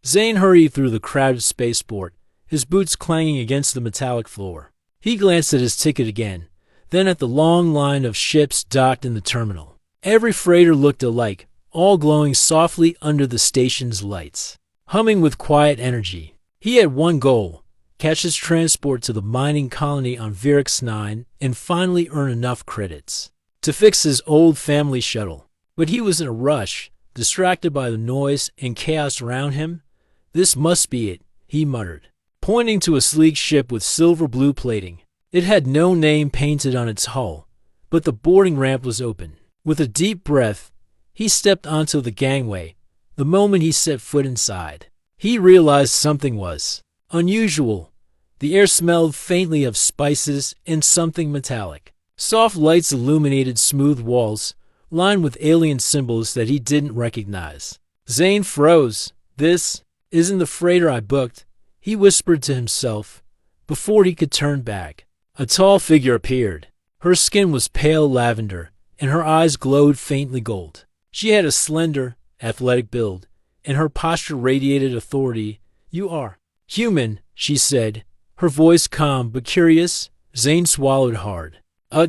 Zane hurried through the crowded spaceport, his boots clanging against the metallic floor. He glanced at his ticket again, then at the long line of ships docked in the terminal. Every freighter looked alike, all glowing softly under the station's lights, humming with quiet energy. He had one goal: catch his transport to the mining colony on Virix 9 and finally earn enough credits to fix his old family shuttle. But he was in a rush, distracted by the noise and chaos around him. "This must be it," he muttered, pointing to a sleek ship with silver-blue plating. It had no name painted on its hull, but the boarding ramp was open. With a deep breath, he stepped onto the gangway. The moment he set foot inside, he realized something was unusual. The air smelled faintly of spices and something metallic. Soft lights illuminated smooth walls, lined with alien symbols that he didn't recognize. Zane froze. "This isn't the freighter I booked," he whispered to himself before he could turn back. A tall figure appeared. Her skin was pale lavender, and her eyes glowed faintly gold. She had a slender, athletic build, and her posture radiated authority. "You are human," she said, her voice calm but curious. Zane swallowed hard.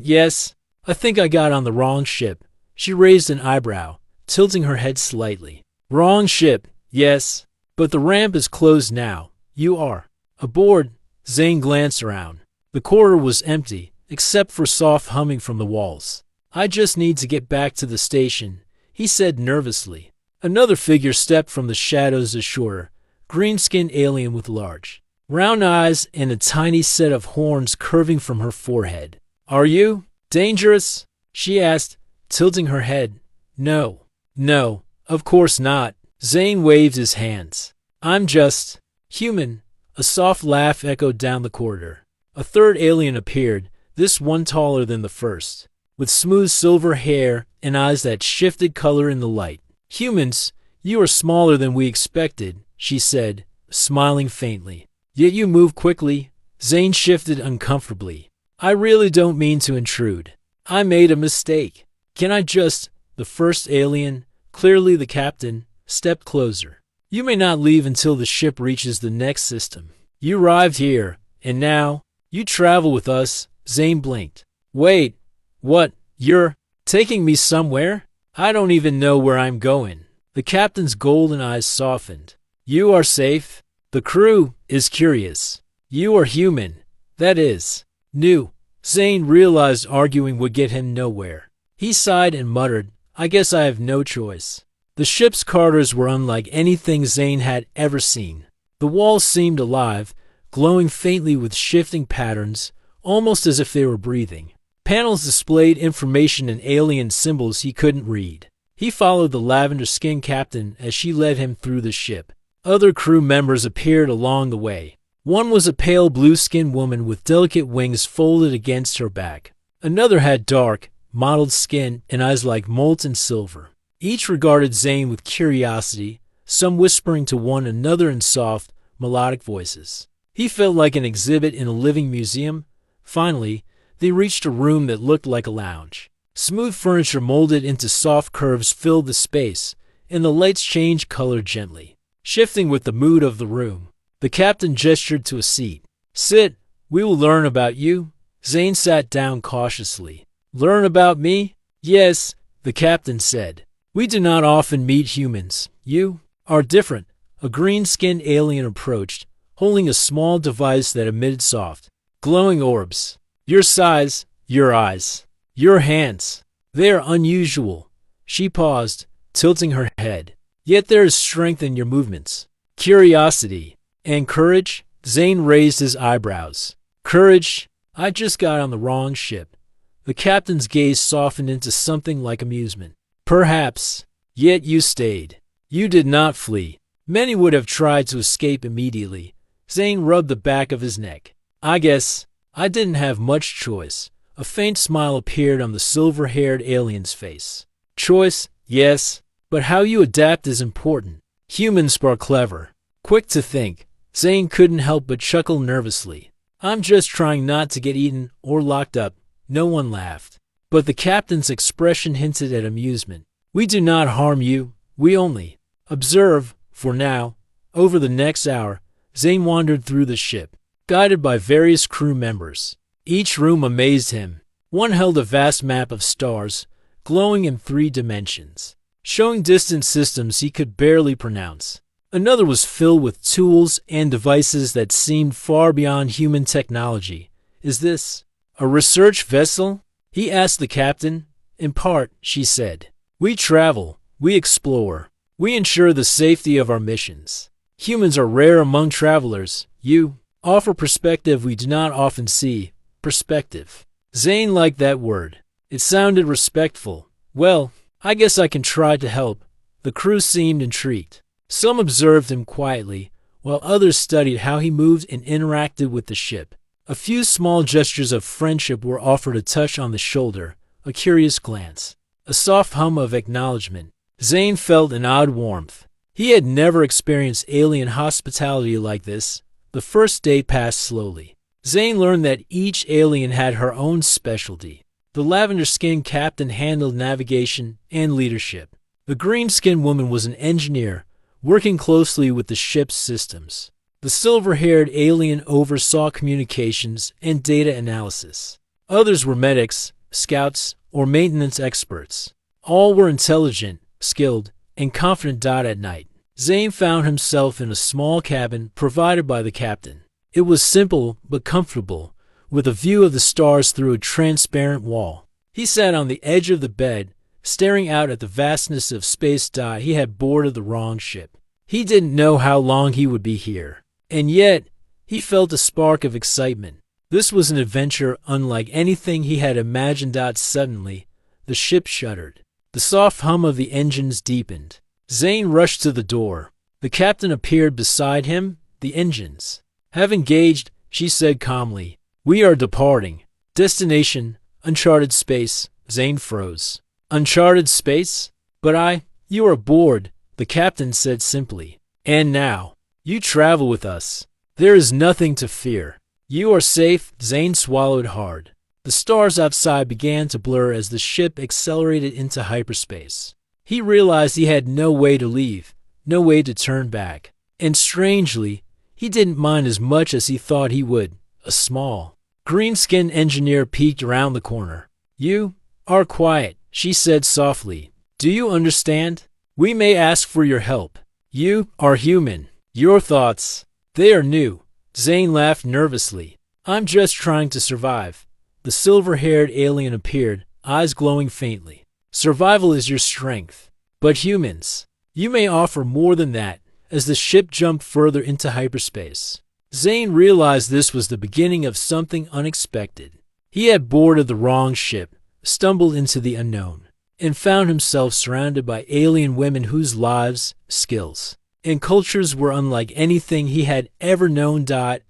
Yes, I think I got on the wrong ship." She raised an eyebrow, tilting her head slightly. "Wrong ship, yes, but the ramp is closed now. You are aboard." Zane glanced around. The corridor was empty, except for soft humming from the walls. "I just need to get back to the station," he said nervously. Another figure stepped from the shadows ashore, green-skinned alien with large, round eyes and a tiny set of horns curving from her forehead. "Are you dangerous?" she asked, tilting her head. No, of course not." Zane waved his hands. "I'm just human." A soft laugh echoed down the corridor. A third alien appeared, this one taller than the first, with smooth silver hair and eyes that shifted color in the light. "Humans, you are smaller than we expected," she said, smiling faintly. "Yet you move quickly." Zane shifted uncomfortably. "I really don't mean to intrude. I made a mistake. Can I just—" The first alien, clearly the captain, stepped closer. "You may not leave until the ship reaches the next system. You arrived here, and now you travel with us." Zane blinked. "Wait, what? You're taking me somewhere? I don't even know where I'm going." The captain's golden eyes softened. "You are safe. The crew is curious. You are human. That is new." Zane realized arguing would get him nowhere. He sighed and muttered, "I guess I have no choice." The ship's corridors were unlike anything Zane had ever seen. The walls seemed alive, glowing faintly with shifting patterns, almost as if they were breathing. Panels displayed information and alien symbols he couldn't read. He followed the lavender-skinned captain as she led him through the ship. Other crew members appeared along the way. One was a pale blue-skinned woman with delicate wings folded against her back. Another had dark, mottled skin and eyes like molten silver. Each regarded Zane with curiosity, some whispering to one another in soft, melodic voices. He felt like an exhibit in a living museum. Finally, they reached a room that looked like a lounge. Smooth furniture molded into soft curves filled the space, and the lights changed color gently, shifting with the mood of the room. The captain gestured to a seat. "Sit, we will learn about you." Zane sat down cautiously. "Learn about me?" "Yes," the captain said. "We do not often meet humans. You are different." A green-skinned alien approached, holding a small device that emitted soft, glowing orbs. "Your size, your eyes, your hands, they are unusual." She paused, tilting her head. "Yet there is strength in your movements, curiosity, and courage." Zane raised his eyebrows. "Courage? I just got on the wrong ship." The captain's gaze softened into something like amusement. "Perhaps. Yet you stayed. You did not flee. Many would have tried to escape immediately." Zane rubbed the back of his neck. "I guess I didn't have much choice." A faint smile appeared on the silver-haired alien's face. "Choice, yes, but how you adapt is important. Humans are clever, quick to think." Zane couldn't help but chuckle nervously. "I'm just trying not to get eaten or locked up." No one laughed, but the captain's expression hinted at amusement. "We do not harm you. We only observe, for now." Over the next hour, Zane wandered through the ship, guided by various crew members. Each room amazed him. One held a vast map of stars, glowing in 3 dimensions, showing distant systems he could barely pronounce. Another was filled with tools and devices that seemed far beyond human technology. "Is this a research vessel?" he asked the captain. "In part," she said. "We travel, we explore, we ensure the safety of our missions. Humans are rare among travelers. You offer perspective we do not often see." Perspective. Zane liked that word. It sounded respectful. "Well, I guess I can try to help." The crew seemed intrigued. Some observed him quietly, while others studied how he moved and interacted with the ship. A few small gestures of friendship were offered, a touch on the shoulder, a curious glance, a soft hum of acknowledgement. Zane felt an odd warmth. He had never experienced alien hospitality like this. The first day passed slowly. Zane learned that each alien had her own specialty. The lavender-skinned captain handled navigation and leadership. The green-skinned woman was an engineer, working closely with the ship's systems. The silver-haired alien oversaw communications and data analysis. Others were medics, scouts, or maintenance experts. All were intelligent, skilled, and confident. At night, Zane found himself in a small cabin provided by the captain. It was simple but comfortable, with a view of the stars through a transparent wall. He sat on the edge of the bed, staring out at the vastness of space. He had boarded the wrong ship. He didn't know how long he would be here, and yet he felt a spark of excitement. This was an adventure unlike anything he had imagined. Suddenly, the ship shuddered. The soft hum of the engines deepened. Zane rushed to the door. The captain appeared beside him. "The engines have engaged," she said calmly. "We are departing. Destination, uncharted space." Zane froze. "Uncharted space? But you are aboard," the captain said simply. "And now, you travel with us. There is nothing to fear. You are safe." Zane swallowed hard. The stars outside began to blur as the ship accelerated into hyperspace. He realized he had no way to leave, no way to turn back. And strangely, he didn't mind as much as he thought he would. A small, green-skinned engineer peeked around the corner. "You are quiet," she said softly. "Do you understand? We may ask for your help. You are human. Your thoughts, they are new." Zane laughed nervously. "I'm just trying to survive." The silver-haired alien appeared, eyes glowing faintly. "Survival is your strength. But humans, you may offer more than that." As the ship jumped further into hyperspace, Zane realized this was the beginning of something unexpected. He had boarded the wrong ship, stumbled into the unknown, and found himself surrounded by alien women whose lives, skills, and cultures were unlike anything he had ever known.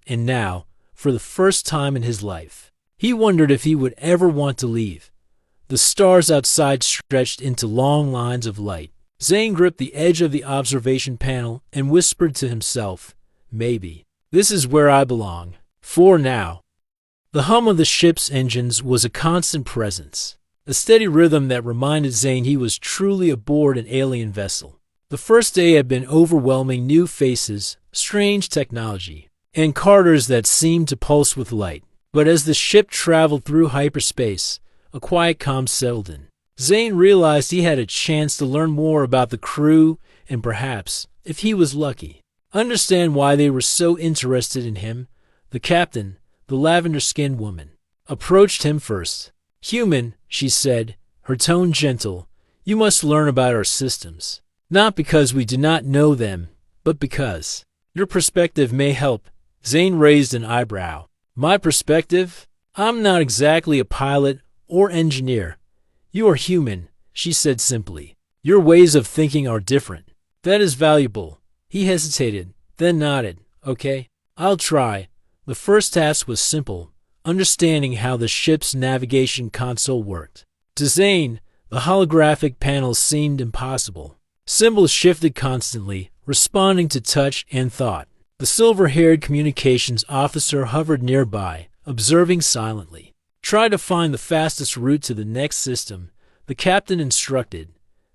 And now, for the first time in his life, he wondered if he would ever want to leave. The stars outside stretched into long lines of light. Zane gripped the edge of the observation panel and whispered to himself, "Maybe this is where I belong. For now." The hum of the ship's engines was a constant presence, a steady rhythm that reminded Zane he was truly aboard an alien vessel. The first day had been overwhelming: new faces, strange technology, and corridors that seemed to pulse with light. But as the ship traveled through hyperspace, a quiet calm settled in. Zane realized he had a chance to learn more about the crew and perhaps, if he was lucky, understand why they were so interested in him. The captain, the lavender-skinned woman, approached him first. "Human," she said, her tone gentle, "you must learn about our systems. Not because we do not know them, but because your perspective may help." Zane raised an eyebrow. "My perspective? I'm not exactly a pilot or engineer." "You are human," she said simply. "Your ways of thinking are different. That is valuable." He hesitated, then nodded. "Okay, I'll try." The first task was simple: understanding how the ship's navigation console worked. To Zane, the holographic panel seemed impossible. Symbols shifted constantly, responding to touch and thought. The silver-haired communications officer hovered nearby, observing silently. "Try to find the fastest route to the next system," the captain instructed.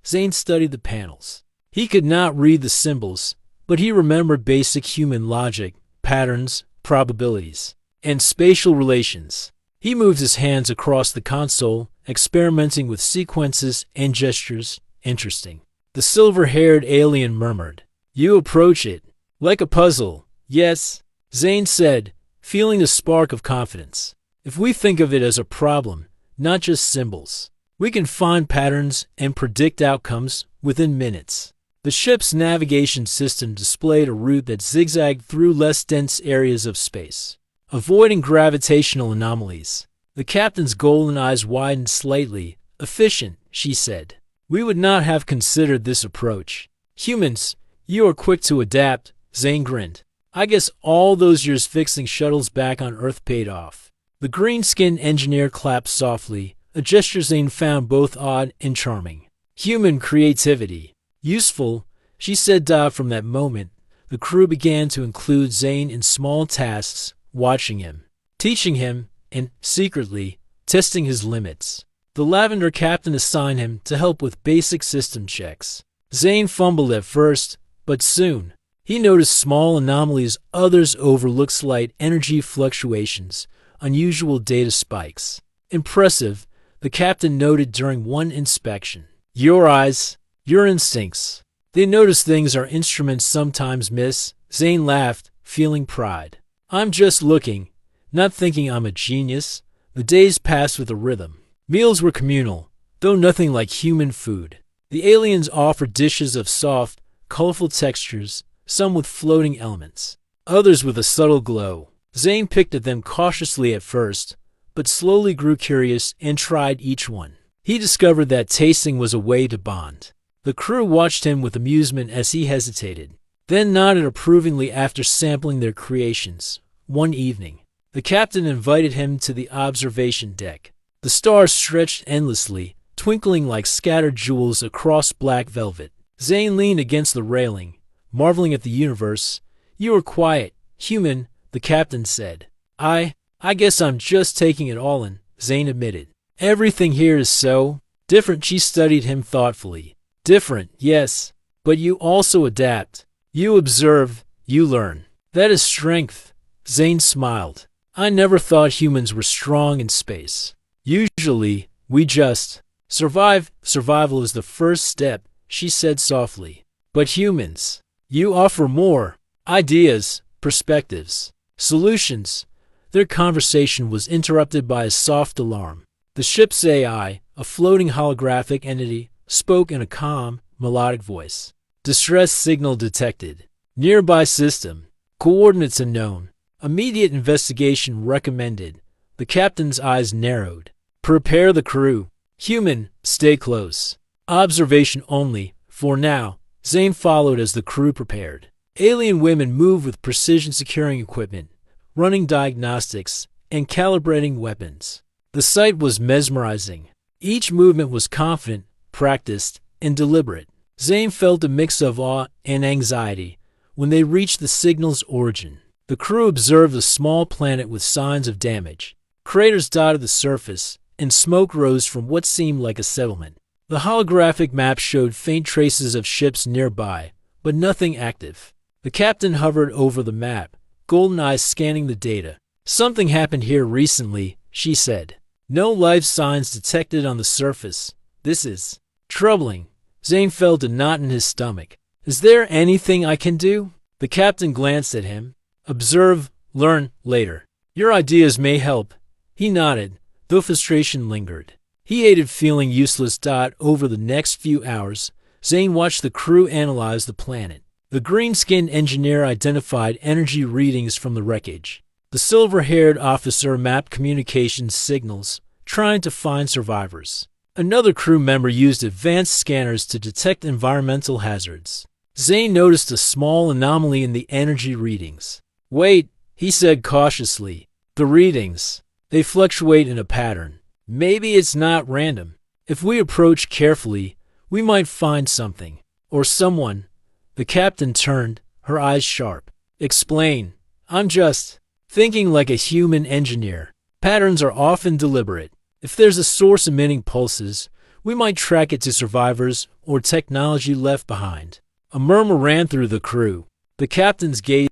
Zane studied the panels. He could not read the symbols, but he remembered basic human logic, patterns, probabilities, and spatial relations. He moved his hands across the console, experimenting with sequences and gestures. Interesting. The silver-haired alien murmured. You approach it like a puzzle. Yes, Zane said, feeling a spark of confidence. If we think of it as a problem, not just symbols, we can find patterns and predict outcomes within minutes. The ship's navigation system displayed a route that zigzagged through less dense areas of space, avoiding gravitational anomalies. The captain's golden eyes widened slightly. Efficient, she said. We would not have considered this approach. Humans, you are quick to adapt, Zane grinned. I guess all those years fixing shuttles back on Earth paid off. The green-skinned engineer clapped softly, a gesture Zane found both odd and charming. Human creativity. Useful, she said. From that moment, the crew began to include Zane in small tasks, watching him, teaching him, and, secretly, testing his limits. The Lavender captain assigned him to help with basic system checks. Zane fumbled at first, but soon, he noticed small anomalies others overlooked: slight energy fluctuations, unusual data spikes. Impressive, the captain noted during one inspection. Your eyes, your instincts. They notice things our instruments sometimes miss. Zane laughed, feeling pride. I'm just looking, not thinking I'm a genius. The days passed with a rhythm. Meals were communal, though nothing like human food. The aliens offered dishes of soft, colorful textures, some with floating elements, others with a subtle glow. Zane picked at them cautiously at first, but slowly grew curious and tried each one. He discovered that tasting was a way to bond. The crew watched him with amusement as he hesitated, then nodded approvingly after sampling their creations. One evening, the captain invited him to the observation deck. The stars stretched endlessly, twinkling like scattered jewels across black velvet. Zane leaned against the railing, marveling at the universe. You are quiet, human, the captain said. I guess I'm just taking it all in, Zane admitted. Everything here is so different. She studied him thoughtfully. Different, yes, but you also adapt. You observe, you learn. That is strength, Zane smiled. I never thought humans were strong in space. Usually, we just survive. Survival is the first step, she said softly. But humans, you offer more. Ideas, perspectives, solutions. Their conversation was interrupted by a soft alarm. The ship's AI, a floating holographic entity, spoke in a calm, melodic voice. Distress signal detected. Nearby system. Coordinates unknown. Immediate investigation recommended. The captain's eyes narrowed. Prepare the crew. Human, stay close. Observation only, for now. Zane followed as the crew prepared. Alien women moved with precision, securing equipment, running diagnostics, and calibrating weapons. The sight was mesmerizing. Each movement was confident, practiced, and deliberate. Zane felt a mix of awe and anxiety when they reached the signal's origin. The crew observed a small planet with signs of damage. Craters dotted the surface, and smoke rose from what seemed like a settlement. The holographic map showed faint traces of ships nearby, but nothing active. The captain hovered over the map, golden eyes scanning the data. Something happened here recently, she said. No life signs detected on the surface. This is troubling. Zane felt a knot in his stomach. Is there anything I can do? The captain glanced at him. Observe, learn, later. Your ideas may help. He nodded, though frustration lingered. He hated feeling useless. Over the next few hours, Zane watched the crew analyze the planet. The green-skinned engineer identified energy readings from the wreckage. The silver-haired officer mapped communications signals, trying to find survivors. Another crew member used advanced scanners to detect environmental hazards. Zane noticed a small anomaly in the energy readings. Wait, he said cautiously. The readings, they fluctuate in a pattern. Maybe it's not random. If we approach carefully, we might find something. Or someone. The captain turned, her eyes sharp. Explain. I'm just thinking like a human engineer. Patterns are often deliberate. If there's a source emitting pulses, we might track it to survivors or technology left behind. A murmur ran through the crew. The captain's gaze